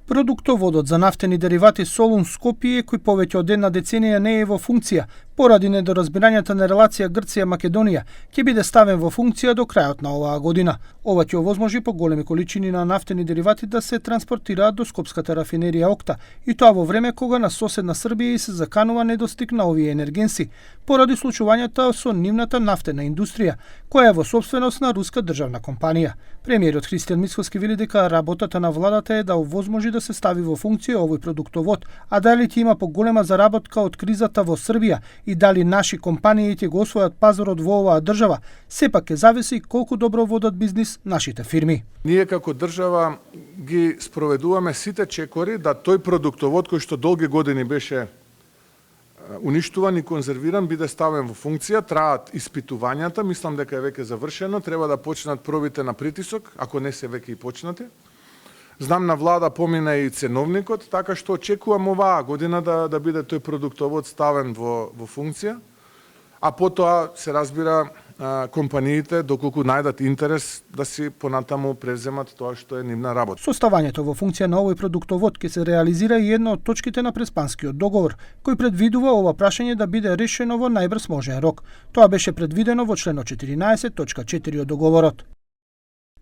Продуктоводот за нафтени деривати Солун Скопје, кој повеќе од една деценија не е во функција, поради недоразбирањата на релација Грција-Македонија, ќе биде ставен во функција до крајот на оваа година. Ова ќе овозможи поголеми количини на нафтени деривати да се транспортираат до скопската рафинерија Окта, и тоа во време кога на соседна Србија и се заканува недостиг на овие енергенси, поради случувањата со нивната нафтена индустрија, која е во собственост на руска државна компанија. Премиерот Христијан Мицкоски вели дека работата на владата е да овозможи да се стави во функција овој продуктовод, а дали ќе има поголема заработка од кризата во Србија и дали наши компании ќе го освојат пазарот во оваа држава, сепак ќе зависи колку добро водат бизнис нашите фирми. Ние како држава ги спроведуваме сите чекори да тој продуктовод кој што долги години беше уништуван и конзервиран биде ставен во функција. Траат испитувањата, мислам дека е веќе завршено, треба да почнат пробите на притисок, ако не се веќе и почнати. Знам на влада помина и ценовникот, така што очекувам оваа година да биде тој продуктовод ставен во функција, а потоа се разбира компаниите доколку најдат интерес да си понатаму преземат тоа што е нивна работа. Составањето во функција на овој продуктовод ќе се реализира и една од точките на Преспанскиот договор, кој предвидува ова прашање да биде решено во најбрз можен рок. Тоа беше предвидено во членот 14.4 од договорот.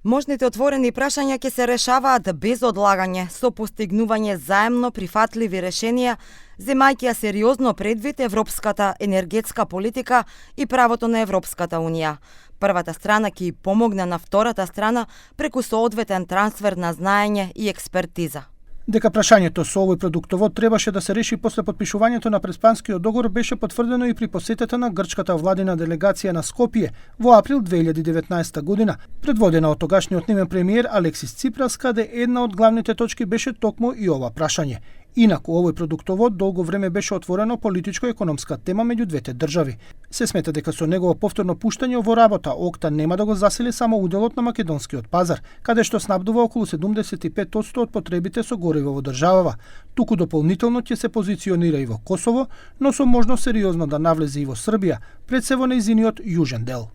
Можните отворени прашања ќе се решаваат без одлагање, со постигнување заемно прифатливи решенија, земајќи ја сериозно предвид европската енергетска политика и правото на Европската унија. Првата страна ќе помогне на втората страна преку соодветен трансфер на знаење и експертиза. Дека прашањето со овој продуктовод требаше да се реши после потпишувањето на Преспанскиот договор беше потврдено и при посетата на грчката владина делегација на Скопје во април 2019 година, предводена од тогашниот нивен премиер Алексис Ципрас, каде една од главните точки беше токму и ова прашање. Инаку, овој продуктовод долго време беше отворено политичко-економска тема меѓу двете држави. Се смета дека со негово повторно пуштање во работа Окта нема да го засили само уделот на македонскиот пазар, каде што снабдува околу 75% од потребите со гориво во државава, туку дополнително ќе се позиционира и во Косово, но со можност сериозно да навлезе и во Србија, пред се во нејзиниот јужен дел.